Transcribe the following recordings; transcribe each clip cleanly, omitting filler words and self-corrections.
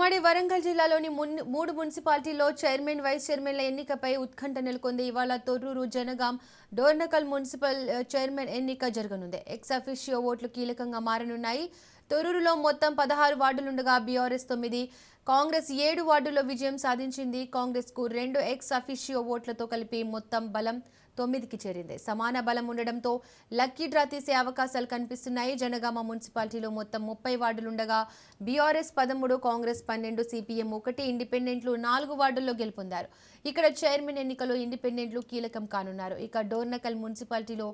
ఉమ్మడి వరంగల్ జిల్లాలోని మూడు మున్సిపాలిటీల్లో చైర్మన్ వైస్ చైర్మన్ల ఎన్నికపై ఉత్కంఠ నెలకొంది. ఇవాళ తొర్రూరు, జనగాం, డోర్నకల్ మున్సిపల్ చైర్మన్ ఎన్నిక జరగనుంది. ఎక్స్ అఫీషియో ఓట్లు కీలకంగా మారనున్నాయి. తొర్రూరులో మొత్తం 16 వార్డులుండగా బీఆర్ఎస్ 9, కాంగ్రెస్ 7 వార్డుల్లో విజయం సాధించింది. కాంగ్రెస్ కు 2 ఎక్స్ అఫీషియో ఓట్లతో కలిపి మొత్తం బలం 9కి చేరింది. సమాన బలం ఉండడంతో లక్కీ డ్రా తీసే అవకాశాలు కనిపిస్తున్నాయి. జనగామ మున్సిపాలిటీలో మొత్తం 30 వార్డులుండగా బీఆర్ఎస్ 13, కాంగ్రెస్ 12, సిపిఎం 1, ఇండిపెండెంట్లు 4 వార్డుల్లో గెలుపొందారు. ఇక్కడ చైర్మన్ ఎన్నికలో ఇండిపెండెంట్లు కీలకం కానున్నారు. ఇక డోర్నకల్ మున్సిపాలిటీలో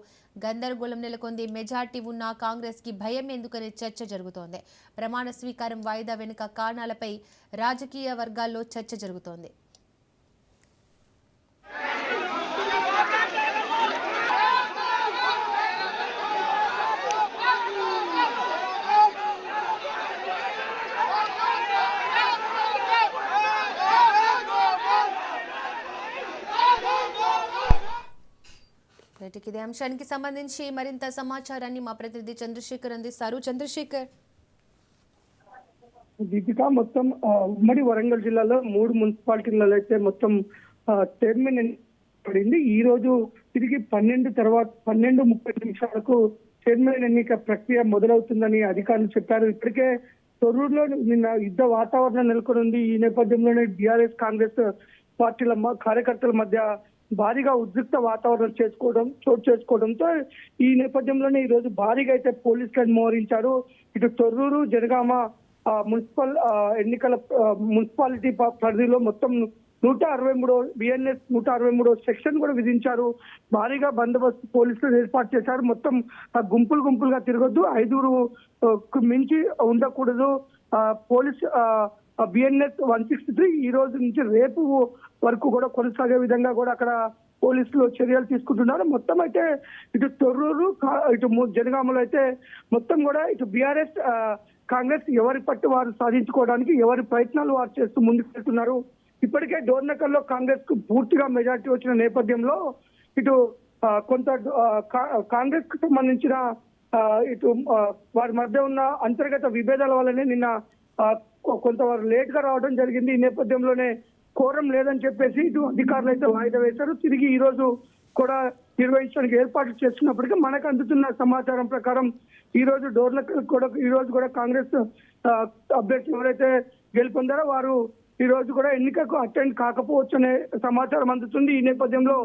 గందరగోళం నెలకొంది. మెజార్టీ ఉన్న కాంగ్రెస్ కి భయం ఎందుకనే చర్చ జరుగుతోంది. ప్రమాణ స్వీకారం వాయిదా వెనుక కారణాలపై రాజకీయ వర్గాల్లో చర్చ జరుగుతోంది. ఇదే అంశానికి సంబంధించి మరింత సమాచారాన్ని మా ప్రతినిధి చంద్రశేఖర్ అందిస్తారు. చంద్రశేఖర్, దీపిక, మొత్తం ఉమ్మడి వరంగల్ జిల్లాలో 3 మున్సిపాలిటీలలో అయితే మొత్తం చైర్మన్ పడింది. ఈ రోజు తిరిగి 12:30 చైర్మన్ ఎన్నిక ప్రక్రియ మొదలవుతుందని అధికారులు చెప్పారు. ఇప్పటికే తొర్రూరులో నిన్న యుద్ధ వాతావరణం నెలకొంది. ఈ నేపథ్యంలోనే బీఆర్ఎస్, కాంగ్రెస్ పార్టీల కార్యకర్తల మధ్య భారీగా ఉద్రిక్త వాతావరణం చోటు చేసుకోవడంతో ఈ నేపథ్యంలోనే ఈ రోజు భారీగా అయితే పోలీసులను మోహరించారు. ఇటు తొర్రూరు, జనగామ మున్సిపాలిటీ పరిధిలో మొత్తం 163 బిఎన్ఎస్ 163 సెక్షన్ కూడా విధించారు. భారీగా బందోబస్తు పోలీసులు ఏర్పాటు చేశారు. మొత్తం గుంపులుగా తిరగొద్దు, 5 మించి ఉండకూడదు. పోలీస్ బిఎన్ఎస్ 163 ఈ రోజు నుంచి రేపు వరకు కూడా కొనసాగే విధంగా కూడా అక్కడ పోలీసులు చర్యలు తీసుకుంటున్నారు. మొత్తం అయితే ఇటు తొర్రూరు, ఇటు జనగామలో అయితే మొత్తం కూడా ఇటు బీఆర్ఎస్, కాంగ్రెస్ ఎవరి పట్టు వారు సాధించుకోవడానికి ఎవరి ప్రయత్నాలు వారు చేస్తూ ముందుకు వెళ్తున్నారు. ఇప్పటికే డోర్నకల్లో కాంగ్రెస్ కు పూర్తిగా మెజార్టీ వచ్చిన నేపథ్యంలో ఇటు కొంత కాంగ్రెస్ కు సంబంధించిన ఇటు వారి మధ్య ఉన్న అంతర్గత విభేదాల వల్లనే నిన్న కొంత వారు లేట్ గా రావడం జరిగింది. ఈ నేపథ్యంలోనే కోరం లేదని చెప్పేసి ఇటు అధికారులు అయితే వాయిదా వేశారు. తిరిగి ఈ రోజు కూడా నిర్వహించడానికి ఏర్పాట్లు చేస్తున్నప్పటికీ మనకు అందుతున్న సమాచారం ప్రకారం ఈ రోజు కూడా కాంగ్రెస్ అభ్యర్థి ఎవరైతే గెలుపొందారో వారు ఈ రోజు కూడా ఎన్నికకు అటెండ్ కాకపోవచ్చు అనే సమాచారం అందుతుంది. ఈ నేపథ్యంలో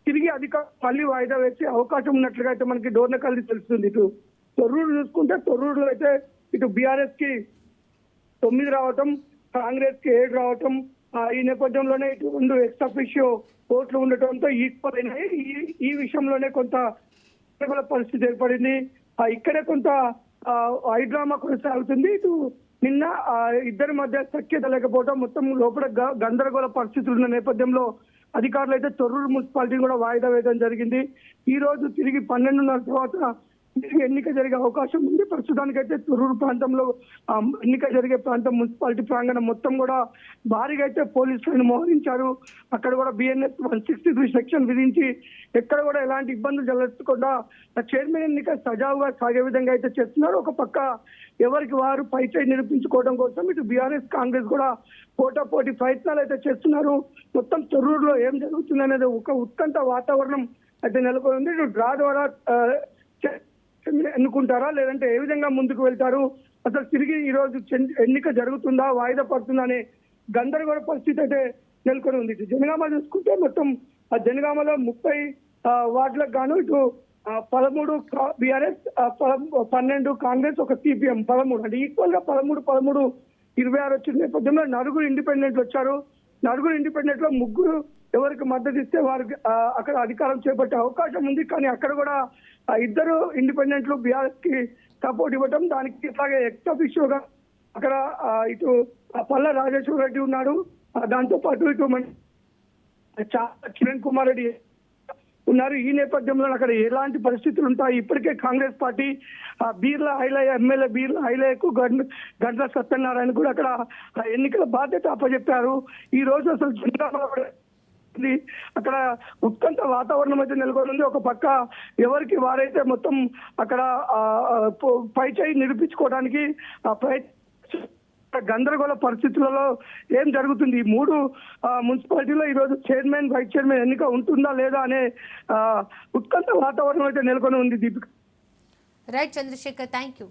తిరిగి మళ్ళీ వాయిదా వేసే అవకాశం ఉన్నట్లుగా అయితే మనకి డోర్నకల్ది తెలుస్తుంది. ఇటు తొర్రూరు చూసుకుంటే తొర్రూరులో అయితే ఇటు బీఆర్ఎస్ కి 9 రావటం, కాంగ్రెస్ కి 7 రావటం, ఈ నేపథ్యంలోనే ఇటు 2 ఎక్స్ అఫీషియో ఓట్లు ఉండటంతో ఈక్వల్ అయినాయి. ఈ విషయంలోనే కొంత పరిస్థితి ఏర్పడింది. ఇక్కడే కొంత హైడ్రామా కొనసాగుతుంది. ఇటు నిన్న ఇద్దరి మధ్య సఖ్యత లేకపోవడం, మొత్తం లోపల గందరగోళ పరిస్థితులు ఉన్న నేపథ్యంలో అధికారులు అయితే తొర్రూరు మున్సిపాలిటీ కూడా వాయిదా వేయడం జరిగింది. ఈ రోజు తిరిగి 12:30 తర్వాత ఎన్నిక జరిగే అవకాశం ఉంది. ప్రస్తుతానికైతే తొర్రూరు ప్రాంతంలో ఎన్నిక జరిగే ప్రాంతం మున్సిపాలిటీ ప్రాంగణం మొత్తం కూడా భారీగా అయితే పోలీసులను మోహరించారు. అక్కడ కూడా బిఎన్ఎస్ 163 సెక్షన్ విధించి ఎక్కడ కూడా ఎలాంటి ఇబ్బందులు జరగకుండా చైర్మన్ ఎన్నిక సజావుగా సాగే విధంగా అయితే చేస్తున్నారు. ఒక పక్క ఎవరికి వారు పైచై నిరూపించుకోవడం కోసం ఇటు బీఆర్ఎస్, కాంగ్రెస్ కూడా పోటాపోటీ ప్రయత్నాలు అయితే చేస్తున్నారు. మొత్తం తొర్రూరులో ఏం జరుగుతుంది అనేది ఒక ఉత్కంఠ వాతావరణం అయితే నెలకొంది. ఇటు డ్రా ద్వారా ఎన్నుకుంటారా, లేదంటే ఏ విధంగా ముందుకు వెళ్తారు, అసలు తిరిగి ఈ రోజు ఎన్నిక జరుగుతుందా, వాయిదా పడుతుందా అనే గందరగోళ పరిస్థితి అయితే నెలకొని ఉంది. ఇటు జనగామ చూసుకుంటే మొత్తం ఆ జనగామలో 30 వార్డులకు గాను ఇటు 13 బీఆర్ఎస్, 12 కాంగ్రెస్, ఒక సిపిఎం 13, అంటే ఈక్వల్ గా 13, 26 వచ్చిన నేపథ్యంలో 4 ఇండిపెండెంట్లు వచ్చారు. 4 ఇండిపెండెంట్ లో 3 ఎవరికి మద్దతు ఇస్తే వారికి అక్కడ అధికారం చేపట్టే అవకాశం ఉంది. కానీ అక్కడ కూడా 2 ఇండిపెండెంట్లు బీఆర్ఎస్ కి సపోర్ట్ ఇవ్వటం, దానికి ఇట్లాగే ఎక్స్ అఫీషియోగా అక్కడ ఇటు పల్ల రాజేశ్వర రెడ్డి ఉన్నాడు. దాంతో పాటు ఇటు కిరణ్ కుమార్ రెడ్డి ఉన్నారు. ఈ నేపథ్యంలో అక్కడ ఎలాంటి పరిస్థితులు ఉంటాయి, ఇప్పటికే కాంగ్రెస్ పార్టీ బీర్ల ఐలయ్య ఎమ్మెల్యే బీర్ల ఐలయ్యకు గంట్ల సత్యనారాయణ కూడా అక్కడ ఎన్నికల బాధ్యత అప్పచెప్పారు. ఈ రోజు అసలు అక్కడ ఉత్కంఠ వాతావరణం అయితే నెలకొంది. ఒక పక్క ఎవరికి వారైతే మొత్తం అక్కడ పై చేయి నిరూపించుకోవడానికి గందరగోళ పరిస్థితులలో ఏం జరుగుతుంది, ఈ మూడు మున్సిపాలిటీలో ఈరోజు చైర్మన్ వైస్ చైర్మన్ ఎన్నిక ఉంటుందా లేదా అనే ఉత్కంఠ వాతావరణం అయితే నెలకొని ఉంది Deepika. Right Chandrashekar, thank you.